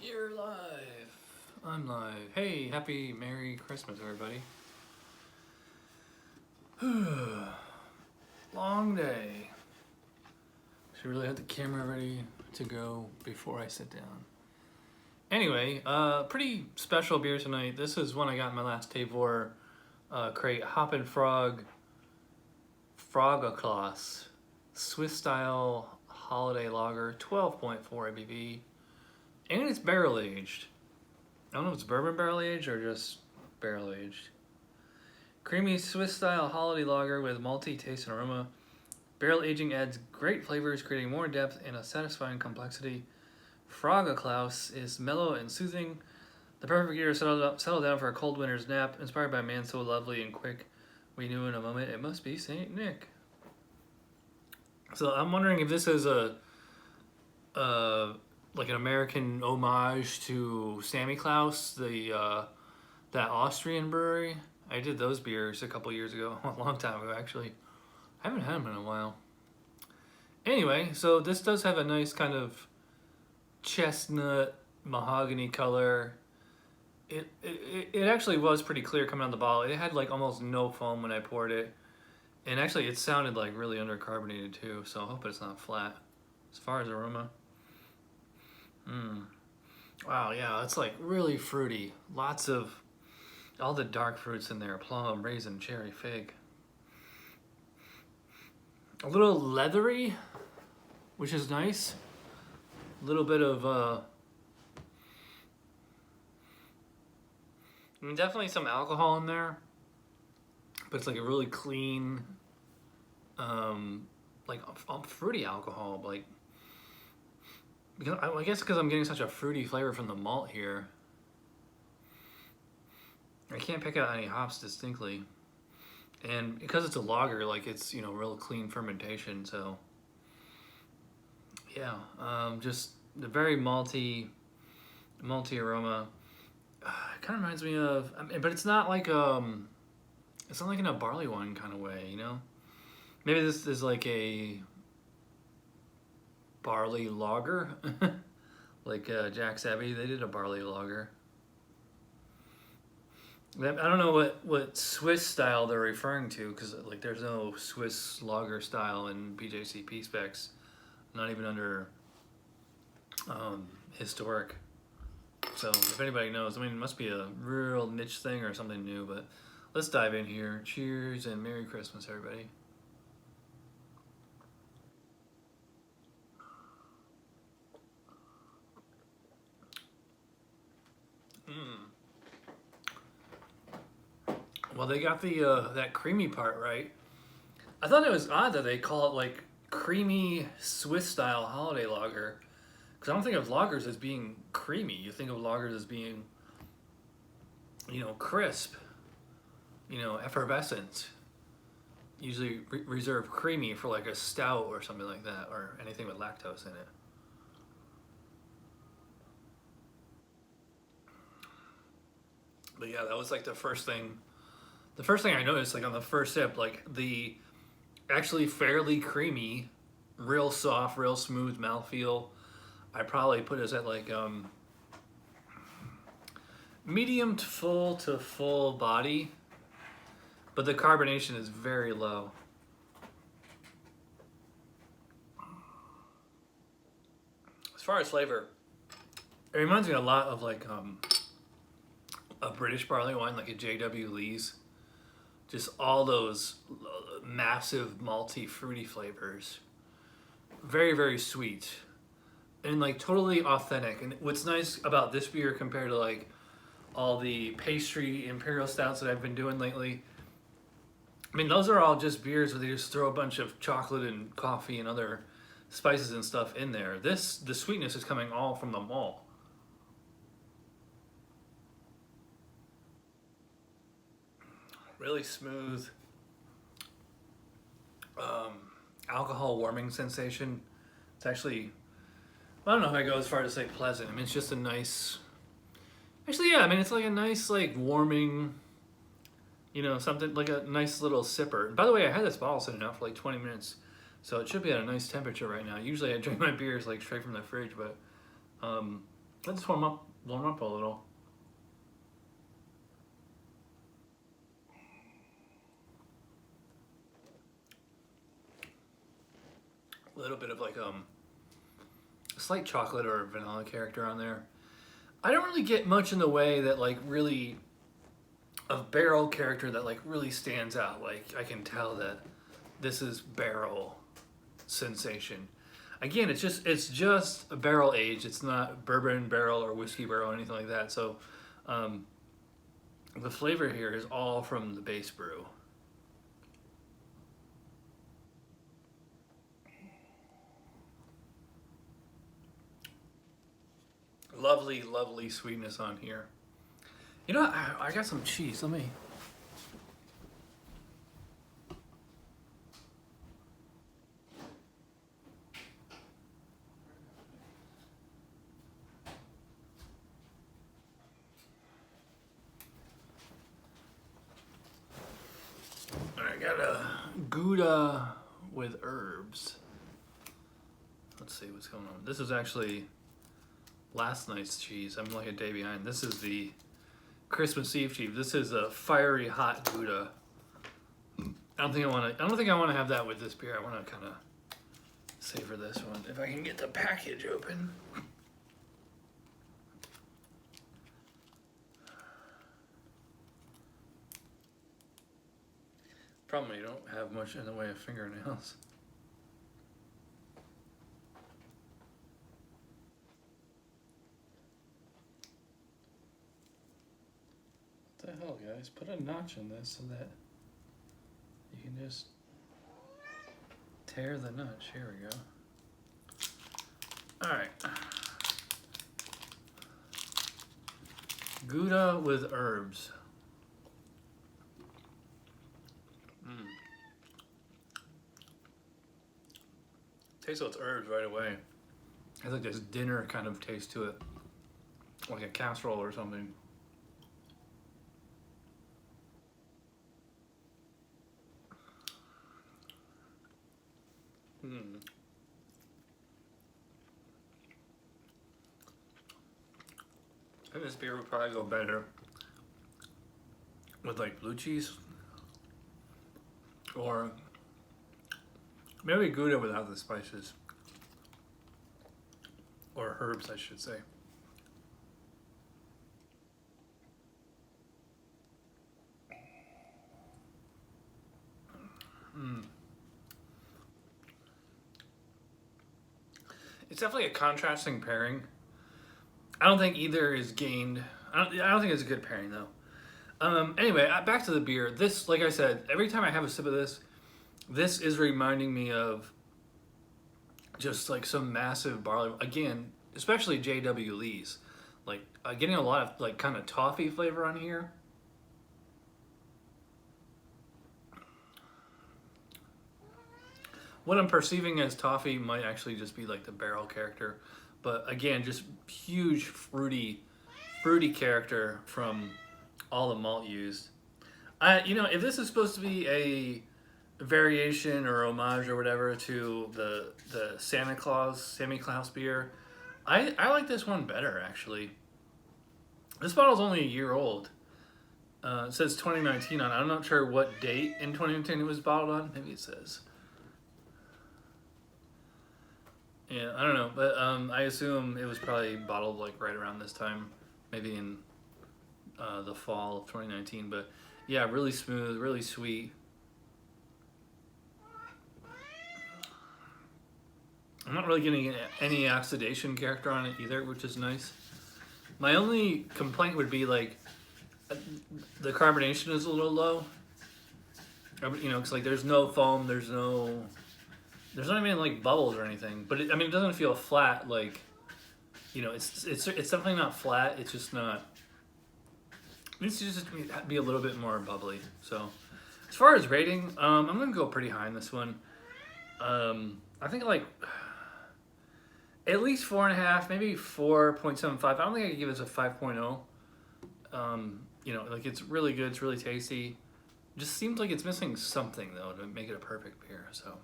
You're live. I'm live. Hey, happy Merry Christmas, everybody. Long day. Should really have the camera ready to go before I sit down. Anyway, pretty special beer tonight. This is one I got in my last 𝗕𝗏𝓬 crate. Hoppin Frog Frogichlaus Swiss style holiday lager, 12.4 ABV. And it's barrel aged. I don't know if it's bourbon barrel aged or just barrel aged. Creamy Swiss style holiday lager with malty taste and aroma. Barrel aging adds great flavors, creating more depth and a satisfying complexity. Frogichlaus is mellow and soothing. The perfect year to settle down for a cold winter's nap. Inspired by a man so lovely and quick, we knew in a moment it must be Saint Nick. So I'm wondering if this is like an American homage to 𝓕𝓻𝓮𝓲𝓷, that Austrian brewery. I did those beers a couple years ago, a long time ago actually. I haven't had them in a while. Anyway, so this does have a nice kind of chestnut mahogany color. It actually was pretty clear coming out of the bottle. It had like almost no foam when I poured it. And actually it sounded like really undercarbonated too, so I hope it's not flat. As far as aroma. Wow, yeah, it's like really fruity. Lots of all the dark fruits in there. Plum, raisin, cherry, fig. A little leathery, which is nice. A little bit of I mean, definitely some alcohol in there, but it's like a really clean, like fruity alcohol. Like, because I guess because I'm getting such a fruity flavor from the malt here, I can't pick out any hops distinctly. And because it's a lager, like it's, you know, real clean fermentation. So yeah, just the very malty aroma. It kind of reminds me of, I mean, but it's not like it's not like in a barley wine kind of way, you know. Maybe this is like a barley lager, like Jack's Abbey. They did a barley lager. I don't know what Swiss style they're referring to, because like there's no Swiss lager style in BJCP specs, not even under historic. So if anybody knows, I mean, it must be a real niche thing or something new, but let's dive in here. Cheers and Merry Christmas, everybody. Well, they got the that creamy part right. I thought it was odd that they call it like creamy Swiss style holiday lager, because I don't think of lagers as being creamy. You think of lagers as being, you know, crisp, you know, effervescent. Usually reserve creamy for like a stout or something like that, or anything with lactose in it. But yeah, that was like the first thing I noticed, like on the first sip, like the actually fairly creamy, real soft, real smooth mouthfeel. I probably put this at like medium to full body, but the carbonation is very low. As far as flavor, it reminds me a lot of like a British barley wine, like a J.W. Lee's. Just all those massive malty fruity flavors. Very, very sweet. And like totally authentic. And what's nice about this beer compared to like all the pastry imperial stouts that I've been doing lately, I mean, those are all just beers where they just throw a bunch of chocolate and coffee and other spices and stuff in there. The sweetness is coming all from the malt. Really smooth alcohol warming sensation. It's actually, I don't know if I go as far to say pleasant. I mean, it's just a nice, actually, yeah, I mean, it's like a nice, like warming, you know, something like a nice little sipper. And by the way, I had this bottle sitting out for like 20 minutes, so it should be at a nice temperature right now. Usually I drink my beers like straight from the fridge, but Let this warm up a little. A little bit of like a slight chocolate or vanilla character on there. I don't really get much in the way that like really of barrel character that like really stands out. Like I can tell that this is barrel sensation. Again, it's just a barrel aged. It's not bourbon barrel or whiskey barrel or anything like that. So the flavor here is all from the base brew. Lovely, lovely sweetness on here. You know what? I got some cheese. Let me. I got a Gouda with herbs. Let's see what's going on. This is actually last night's cheese. I'm like a day behind. This is the Christmas Eve cheese. This is a fiery hot Gouda. I don't think I want to have that with this beer. I want to kind of savor this one. If I can get the package open. Problem, you don't have much in the way of fingernails. What the hell, guys? Put a notch in this so that you can just tear the notch. Here we go. Alright. Gouda with herbs. Taste those herbs right away. It has like this dinner kind of taste to it. Like a casserole or something. I think this beer would probably go better with like blue cheese or maybe Gouda without the spices or herbs, I should say. It's definitely a contrasting pairing. I don't think either is gained. I don't think it's a good pairing though. Anyway, back to the beer. This, like I said, every time I have a sip of this, this is reminding me of just like some massive barley. Again, especially J.W. Lee's. Like getting a lot of like kind of toffee flavor on here. What I'm perceiving as toffee might actually just be like the barrel character. But again, just huge fruity character from all the malt used. You know, if this is supposed to be a variation or homage or whatever to the 𝓕𝓻𝓮𝓻𝓂 beer, I like this one better actually. This bottle's only a year old. It says 2019 on it. I'm not sure what date in 2019 it was bottled on. Maybe it says. Yeah, I don't know, but I assume it was probably bottled like right around this time, maybe in the fall of 2019. But yeah, really smooth, really sweet. I'm not really getting any oxidation character on it either, which is nice. My only complaint would be like the carbonation is a little low. You know, because like there's no foam, there's not even like bubbles or anything. But I mean, it doesn't feel flat. Like, you know, it's definitely not flat. It's just not. It needs to just be a little bit more bubbly. So, as far as rating, I'm gonna go pretty high on this one. I think like at least 4.5, maybe 4.75. I don't think I could give this a 5.0. You know, like it's really good. It's really tasty. It just seems like it's missing something though to make it a perfect beer. So.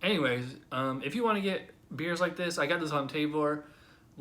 Anyways, if you want to get beers like this, I got this on Tabor.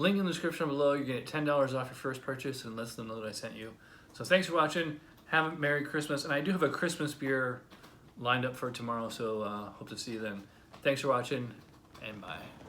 Link in the description below. You get $10 off your first purchase and lets them know that I sent you. So thanks for watching. Have a Merry Christmas. And I do have a Christmas beer lined up for tomorrow, so hope to see you then. Thanks for watching, and bye.